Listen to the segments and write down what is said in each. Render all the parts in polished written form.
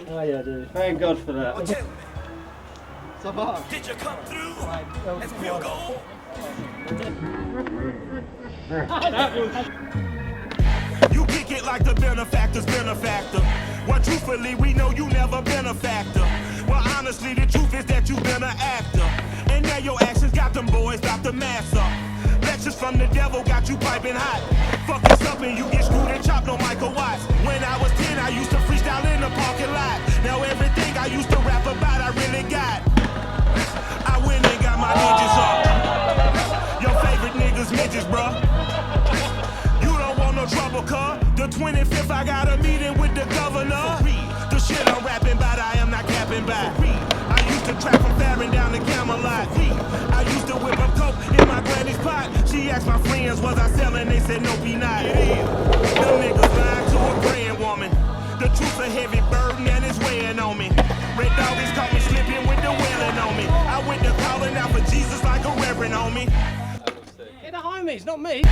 Oh yeah, dude. Thank God for that. Did you come through as pure gold? You kick it like the benefactor's benefactor. Well, truthfully, we know you never been a factor. Well, honestly, the truth is that you've been an actor. And now your actions got them boys about to mass up. Lectures from the devil got you piping hot. Fuck this up and you get screwed and chopped on Michael Watts. When I was 10, I used to freestyle in the parking lot. Now everything I used to rap about, I really got. I went and got my ninjas up. Your favorite niggas midgets, bruh. You don't want no trouble, cuz. The 25th, I got a meeting with the governor. The shit I'm rapping about, I am not capping by. I used to trap from Farron down to Camelot. I used to whip up coke in my granny's pot. She asked my friends, was I selling? They said, no, be not. It is. Them niggas lying to a praying woman. The truth's a heavy burden and it's weighing on me. Red doggies caught me slipping with the wailing on me. I went to calling out for Jesus like a reverend on me. Hey, the homies, not me.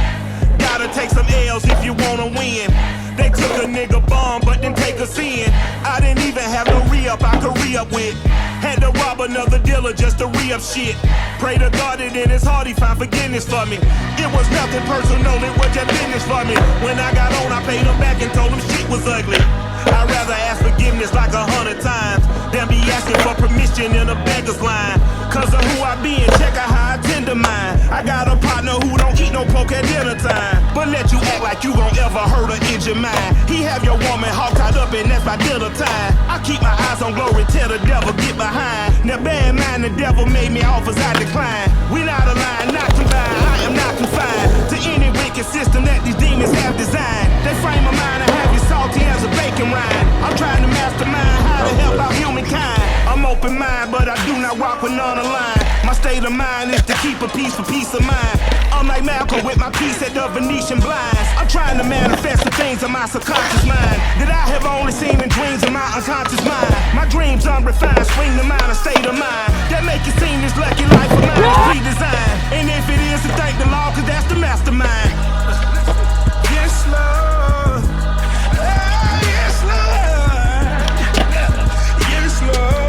Gotta take some L's if you wanna win. They took a nigga bomb, but didn't take a sin. I didn't even have no re-up I could re-up with. Had to rob another dealer just to re-up shit. Pray to God that in his heart he find forgiveness for me. It was nothing personal, it was just business for me. When I got on, I paid him back and told him shit was ugly. I'd rather ask forgiveness like 100 times than be asking for permission in a beggar's line. Cause of who I be and check out how I tend to mine. I got a partner who don't eat no pork at dinner time, but let you act like you gon' ever hurt or injure mine. He have your woman hog tied up and that's by dinner time. I keep my eyes on glory, tell the devil get behind. Now bear in mind the devil made me offers I decline. We not aligned, not combined, I am not confined to any wicked system that these demons have designed. They frame my mind and have you salty as a bacon rind. I'm trying to mastermind how to help out humankind. I'm open mind, but I do not rock with none aligned. My state of mind is to keep a peace for peace of mind. I'm like Malcolm with my piece at the Venetian blinds. I'm trying to manifest the things in my subconscious mind that I have only seen in dreams in my unconscious mind. My dreams unrefined, spring to mind, a state of mind that make you seem this lucky life of mine is pre-designed. And if it is, to thank the law, cause that's the mastermind. Yes, Lord. Yes, Lord. Yes, Lord.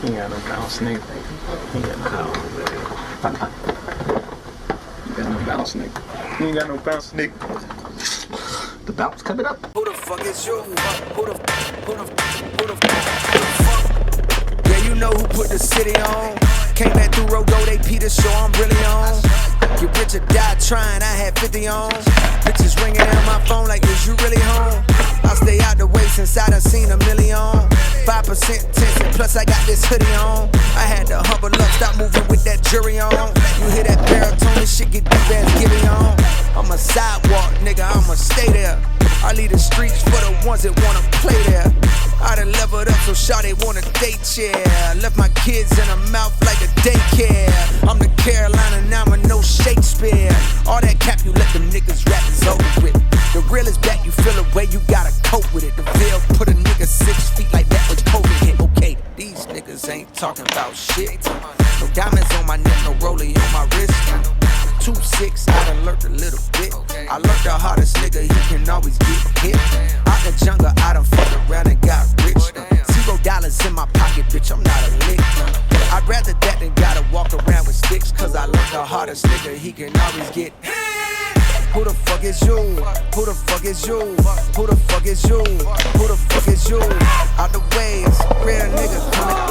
You ain't got no bounce, nigga. You ain't got no You got no bounce, nigga. You ain't got no bounce, nigga. The bounce coming up. Who the fuck is you? Who the fuck? Yeah, you know who put the city on. Came back through Rogo, they Peter show I'm really on. Get rich or die trying, I had 50 on. Bitches ringing on my phone like, is you really home? I stay out the way since I done seen a million. 5% tension, plus I got this hoodie on. I had to humble up, stop moving with that jury on. You hear that baritone, shit get deep as Gibby on. I'm a sidewalk, nigga, I'ma stay there. I leave the streets for the ones that wanna play there. I done leveled up so shawty want a date chair. Left my kids in her mouth like a daycare. I'm the Carolina, now I'm no Shakespeare. All that cap you let them niggas rap is over with. The real is back, you feel a way, you gotta cope with it. The veil put a nigga 6 feet like that was COVID hit. Okay, these niggas ain't talking about shit. No diamonds on my neck, no rollie on my wrist. 2-6, I done learned a little bit. I learned the hardest nigga, he can always get hit. Out the jungle, I done fucked around and got rich. $0 in my pocket, bitch, I'm not a lick. I'd rather that than gotta walk around with sticks. Cause I learned the hardest nigga, he can always get hit. Who the fuck is you? Who the fuck is you? Who the fuck is you? Who the fuck is you? Out the way, it's real niggas coming